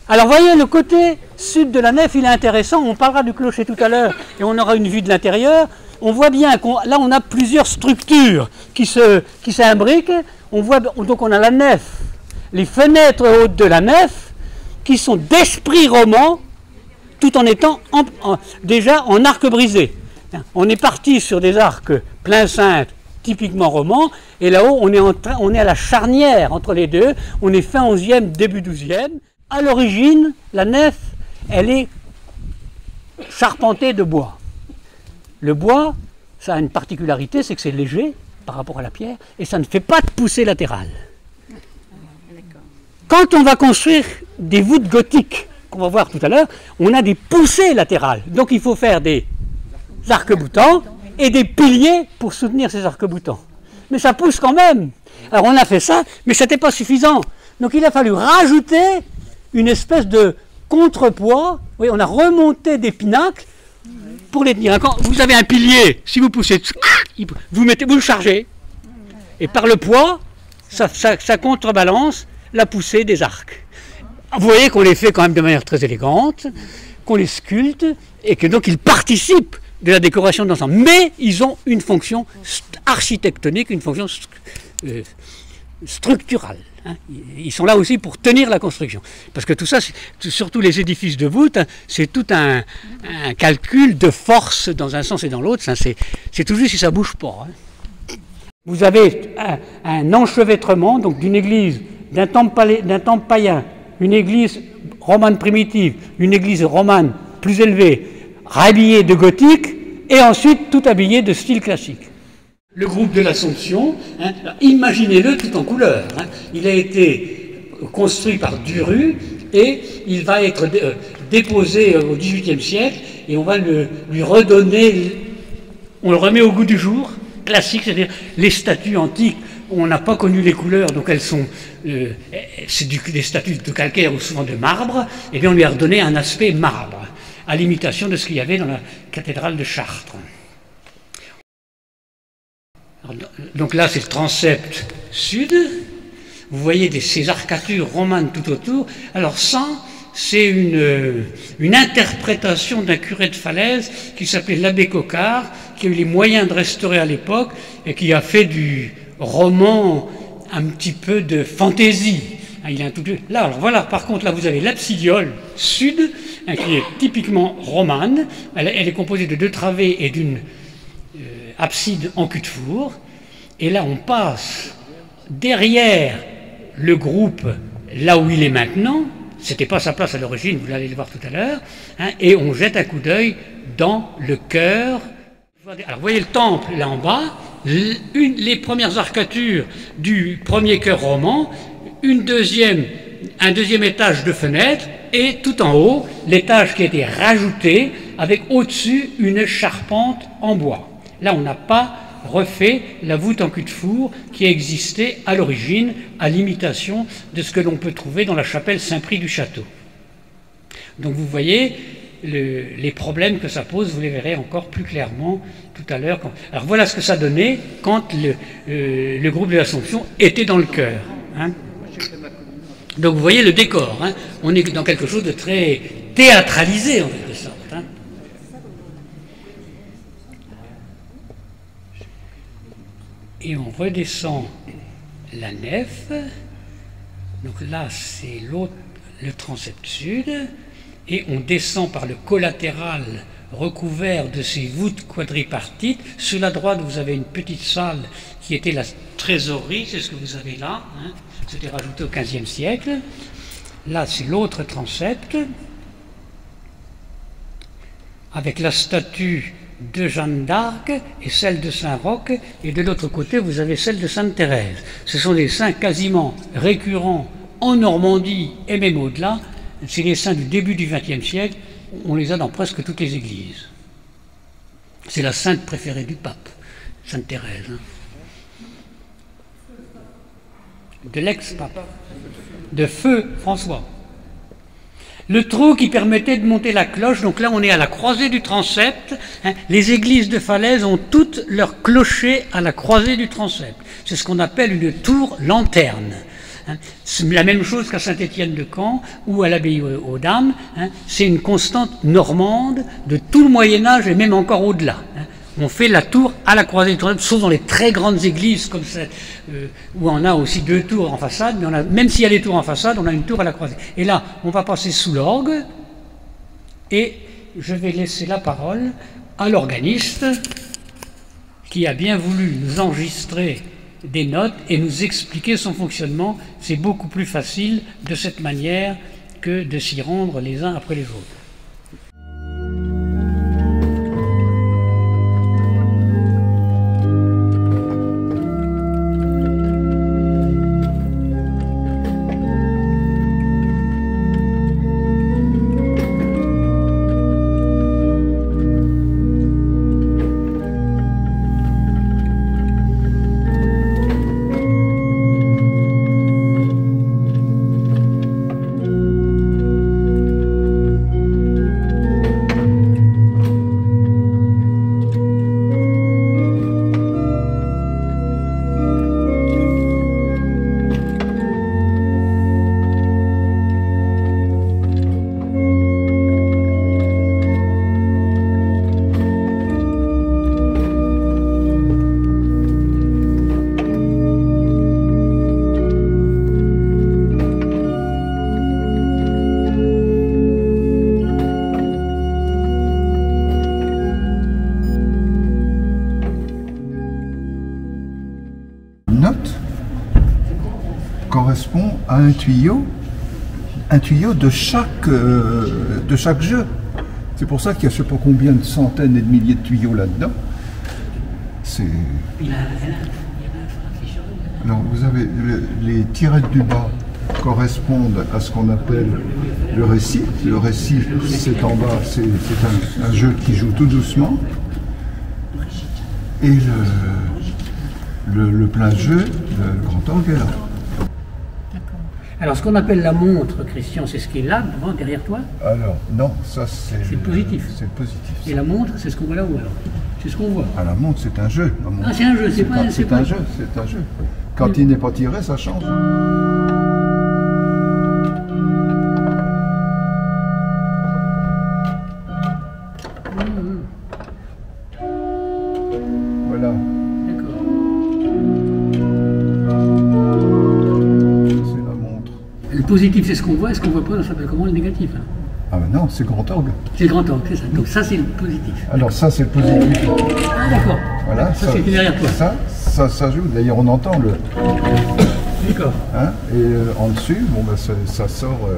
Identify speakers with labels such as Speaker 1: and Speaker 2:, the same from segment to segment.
Speaker 1: Alors voyez, le côté sud de la nef, il est intéressant. On parlera du clocher tout à l'heure et on aura une vue de l'intérieur. On voit bien là on a plusieurs structures qui s'imbriquent. Donc on a la nef, les fenêtres hautes de la nef qui sont d'esprit roman tout en étant déjà en arc brisé. On est parti sur des arcs plein cintre typiquement roman et là-haut on est à la charnière entre les deux. On est fin 11e, début 12e. À l'origine, la nef, elle est charpentée de bois. Le bois, ça a une particularité, c'est que c'est léger par rapport à la pierre et ça ne fait pas de poussée latérale. Quand on va construire des voûtes gothiques, qu'on va voir tout à l'heure, on a des poussées latérales. Donc il faut faire des arcs-boutants et des piliers pour soutenir ces arcs-boutants. Mais ça pousse quand même. Alors on a fait ça, mais ce n'était pas suffisant. Donc il a fallu rajouter une espèce de contrepoids. Oui, on a remonté des pinacles pour les tenir. Quand vous avez un pilier, si vous poussez, vous le chargez. Et par le poids, ça contrebalance la poussée des arcs. Vous voyez qu'on les fait quand même de manière très élégante, qu'on les sculpte, et que donc ils participent de la décoration de l'ensemble. Mais ils ont une fonction architectonique, une fonction structurale. Hein. Ils sont là aussi pour tenir la construction. Parce que tout ça, surtout les édifices de voûte, hein, c'est tout un calcul de force dans un sens et dans l'autre. C'est tout juste si ça ne bouge pas. Hein. Vous avez un enchevêtrement donc d'une église, d'un temple païen, une église romane primitive, une église romane plus élevée, rhabillée de gothique, et ensuite tout habillé de style classique. Le groupe de l'Assomption, hein, imaginez-le tout en couleur. Hein. Il a été construit par Duru et il va être déposé au XVIIIe siècle et on va lui redonner, on le remet au goût du jour, classique, c'est-à-dire les statues antiques, on n'a pas connu les couleurs, donc elles sont, c'est des statues de calcaire ou souvent de marbre, et bien on lui a redonné un aspect marbre, à l'imitation de ce qu'il y avait dans la cathédrale de Chartres. Donc là, c'est le transept sud. Vous voyez ces arcatures romanes tout autour. Alors ça, c'est une interprétation d'un curé de Falaise qui s'appelait l'abbé Coquart, qui a eu les moyens de restaurer à l'époque et qui a fait du roman un petit peu de fantaisie. Là, alors voilà, par contre, là, vous avez l'absidiole sud, hein, qui est typiquement romane. Elle est composée de 2 travées et d'une abside en cul-de-four, et là on passe derrière le groupe là où il est maintenant, c'était pas sa place à l'origine, vous allez le voir tout à l'heure, hein, et on jette un coup d'œil dans le chœur. Alors vous voyez le temple là en bas, les premières arcatures du premier chœur roman, un deuxième étage de fenêtres, et tout en haut, l'étage qui a été rajouté avec au-dessus une charpente en bois. Là, on n'a pas refait la voûte en cul-de-four qui existait à l'origine, à l'imitation de ce que l'on peut trouver dans la chapelle Saint-Prix du château. Donc vous voyez les problèmes que ça pose, vous les verrez encore plus clairement tout à l'heure. Alors voilà ce que ça donnait quand le groupe de l'Assomption était dans le chœur. Hein. Donc vous voyez le décor, hein. On est dans quelque chose de très théâtralisé en quelque sorte. Hein. Et on redescend la nef. Donc là, c'est le transept sud. Et on descend par le collatéral recouvert de ces voûtes quadripartites. Sur la droite, vous avez une petite salle qui était la trésorerie, c'est ce que vous avez là. Hein. C'était rajouté au XVe siècle. Là, c'est l'autre transept, avec la statue de Jeanne d'Arc et celle de Saint-Roch, et de l'autre côté vous avez celle de Sainte-Thérèse. Ce sont des saints quasiment récurrents en Normandie et même au-delà. C'est les saints du début du XXe siècle, on les a dans presque toutes les églises. C'est la sainte préférée du pape, Sainte-Thérèse. Hein. De l'ex-pape, de feu François. Le trou qui permettait de monter la cloche, donc là on est à la croisée du transept, hein. Les églises de Falaise ont toutes leur clocher à la croisée du transept. C'est ce qu'on appelle une tour lanterne. hein. C'est la même chose qu'à Saint-Étienne-de-Camp ou à l'abbaye aux Dames, hein. C'est une constante normande de tout le Moyen-Âge et même encore au-delà, hein. On fait la tour à la croisée, sauf dans les très grandes églises comme ça, où on a aussi 2 tours en façade, mais même s'il y a des tours en façade, on a une tour à la croisée. Et là, on va passer sous l'orgue, et je vais laisser la parole à l'organiste qui a bien voulu nous enregistrer des notes et nous expliquer son fonctionnement. C'est beaucoup plus facile de cette manière que de s'y rendre les uns après les autres.
Speaker 2: Correspond à un tuyau de chaque jeu. C'est pour ça qu'il y a je ne sais pas combien de centaines et de milliers de tuyaux là-dedans. Alors vous avez les tirettes du bas correspondent à ce qu'on appelle le récit. Le récit, c'est en bas, c'est un jeu qui joue tout doucement. Et le plein jeu, le grand orgue est là.
Speaker 1: Alors, ce qu'on appelle la montre, Christian, c'est ce qui est là, devant, derrière toi?
Speaker 2: Alors, non, ça c'est...
Speaker 1: C'est le positif.
Speaker 2: C'est le positif.
Speaker 1: Et la montre, c'est ce qu'on voit là-haut, alors? C'est ce qu'on voit.
Speaker 2: Ah, la montre, c'est un jeu.
Speaker 1: Ah, c'est un jeu, c'est pas...
Speaker 2: C'est un jeu, c'est un jeu. Quand il n'est pas tiré, ça change. Voilà.
Speaker 1: Le positif, c'est ce qu'on voit, et ce qu'on voit pas, ça s'appelle comment le négatif? Hein?
Speaker 2: Ah ben non, c'est grand orgue.
Speaker 1: C'est le grand orgue, c'est ça. Donc ça, c'est le positif.
Speaker 2: Alors ça, c'est le positif.
Speaker 1: Ah d'accord.
Speaker 2: Voilà,
Speaker 1: ça c'est derrière toi.
Speaker 2: Ça joue. D'ailleurs, on entend le...
Speaker 1: D'accord.
Speaker 2: Hein, et en dessus, bon, ben, ça sort...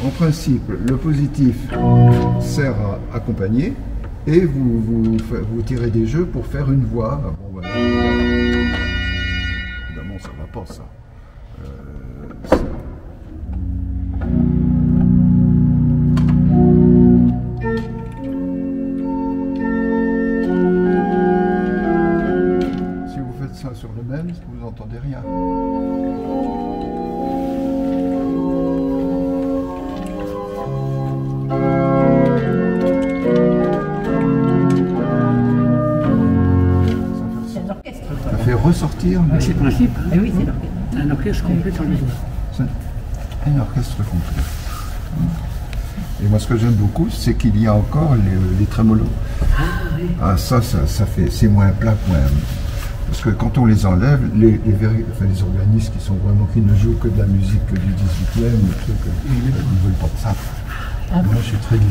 Speaker 2: En principe, le positif sert à accompagner et vous tirez des jeux pour faire une voix. Bon, ben, évidemment, ça ne va pas, ça. Si vous faites ça sur le même, vous n'entendez rien. Ça fait ressortir.
Speaker 1: C'est le principe. Hein. Oui, c'est l'orchestre. C'est un orchestre complet sur le niveau.
Speaker 2: C'est un orchestre complet. Et moi, ce que j'aime beaucoup, c'est qu'il y a encore les trémolos.
Speaker 1: Ah oui.
Speaker 2: Ah, ça fait, c'est moins plat, moins. Parce que quand on les enlève, les organistes qui ne jouent que de la musique que du 18e, ils ne veulent pas de ça. Moi, je suis très 19e.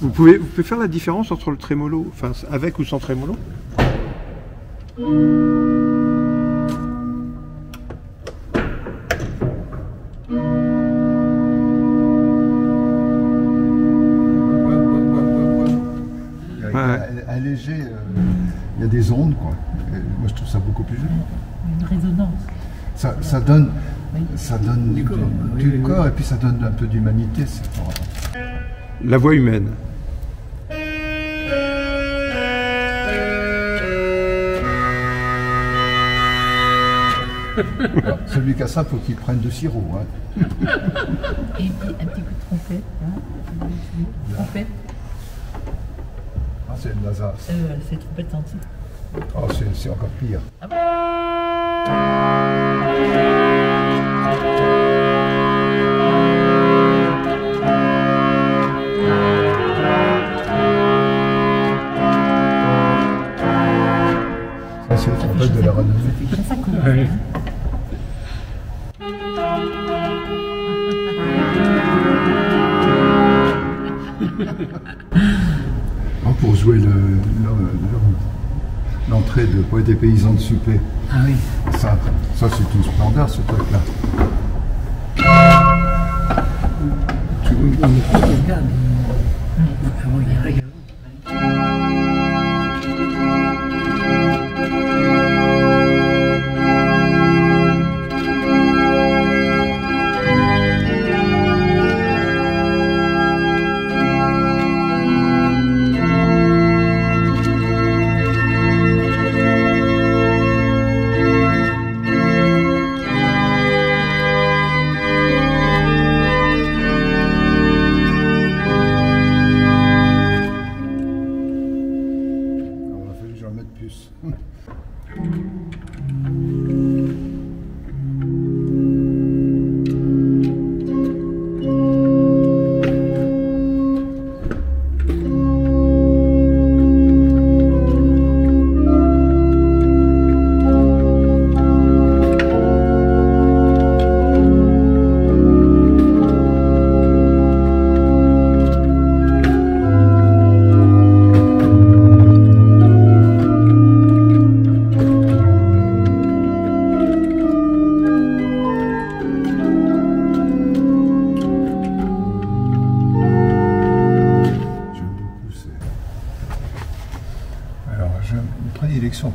Speaker 3: Vous pouvez faire la différence entre le trémolo, enfin avec ou sans trémolo?
Speaker 2: Un léger, il y a des ondes, quoi. Et moi, je trouve ça beaucoup plus joli.
Speaker 4: Une résonance.
Speaker 2: Ça donne du corps et puis ça donne un peu d'humanité.
Speaker 3: La voix humaine.
Speaker 2: Alors, celui qui a ça, il faut qu'il prenne de sirop. Hein.
Speaker 4: Et un petit coup de trompette. Hein. Trompette.
Speaker 2: Ah, c'est une Lazare.
Speaker 4: C'est trompette antique.
Speaker 2: Oh, c'est encore pire.
Speaker 4: Ah bon.
Speaker 2: Ça, c'est le trompette de la renommée.
Speaker 4: Ça court.
Speaker 1: Ouais.
Speaker 2: Oh, pour jouer l'entrée de Poète et Paysan de Suppé.
Speaker 1: Ah oui.
Speaker 2: Ça c'est une splendeur, ce truc-là.
Speaker 1: Regarde. Ah oui, regarde.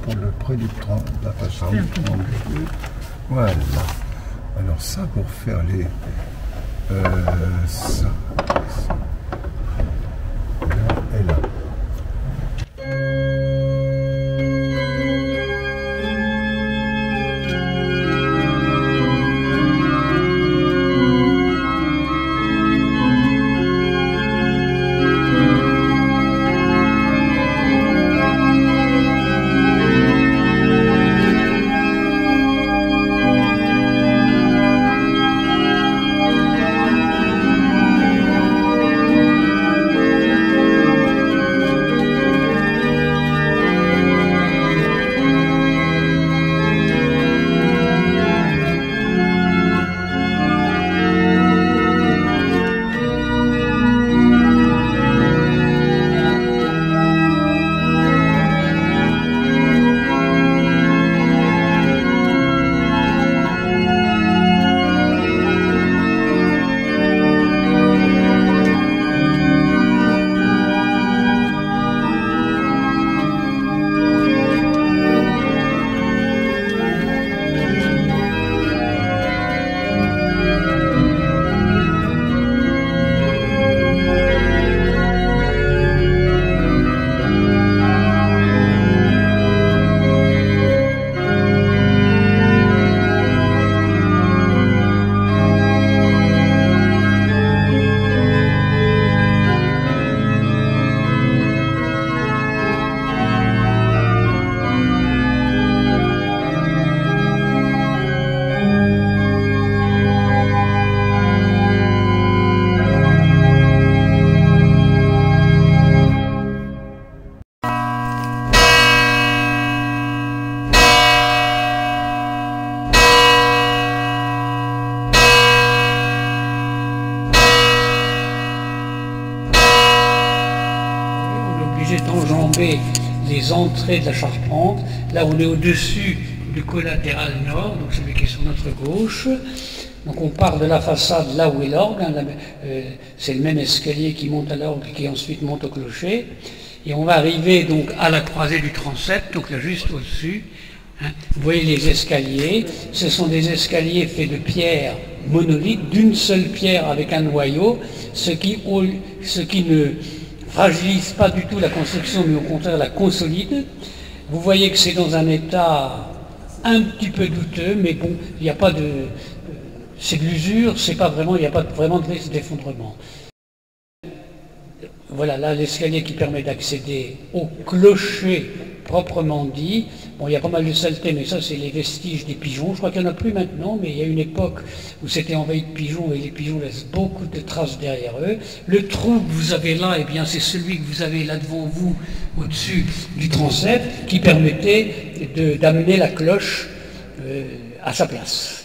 Speaker 2: Pour le près du train, de la façade. Voilà. Alors ça pour faire les... ça. Là et là. Enjamber les entrées de la charpente. Là, on est au-dessus du collatéral nord, donc celui qui est sur notre gauche. Donc on part de la façade là où est l'orgue, hein, c'est le même escalier qui monte à l'orgue et qui ensuite monte au clocher. Et on va arriver donc à la croisée du transept, donc là juste au-dessus. Hein. Vous voyez les escaliers, ce sont des escaliers faits de pierre monolithe, d'une seule pierre avec un noyau, ce qui ne fragilise pas du tout la construction, mais au contraire la consolide. Vous voyez que c'est dans un état
Speaker 1: un petit peu douteux, mais bon, il n'y a pas de... c'est de l'usure, c'est pas vraiment, il n'y a pas vraiment de risque d'effondrement. Voilà, là, l'escalier qui permet d'accéder au clocher proprement dit. Bon, il y a pas mal de saleté, mais ça, c'est les vestiges des pigeons. Je crois qu'il n'y en a plus maintenant, mais il y a une époque où c'était envahi de pigeons et les pigeons laissent beaucoup de traces derrière eux. Le trou que vous avez là, eh bien, c'est celui que vous avez là devant vous, au-dessus du transept, qui permettait d'amener la cloche à sa place.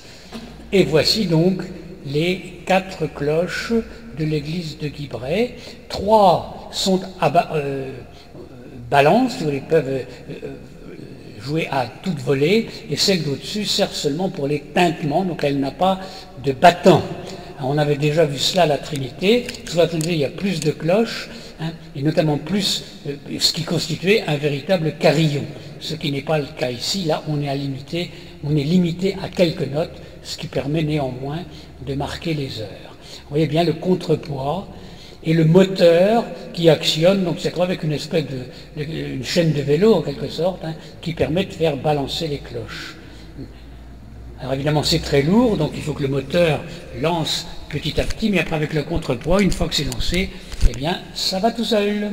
Speaker 1: Et voici donc les 4 cloches de l'église de Guibray. 3 sont à balance, ils peuvent jouer à toute volée, et celle d'au-dessus sert seulement pour les tintements, donc elle n'a pas de battant. Alors, on avait déjà vu cela à la Trinité. Sur la Trinité, il y a plus de cloches, hein, et notamment plus, ce qui constituait un véritable carillon. Ce qui n'est pas le cas ici. Là, on est limité à quelques notes, ce qui permet néanmoins de marquer les heures. Vous voyez bien le contrepoids et le moteur qui actionne, donc c'est avec une espèce une chaîne de vélo en quelque sorte, hein, qui permet de faire balancer les cloches. Alors évidemment c'est très lourd, donc il faut que le moteur lance petit à petit, mais après avec le contrepoids, une fois que c'est lancé, eh bien ça va tout seul.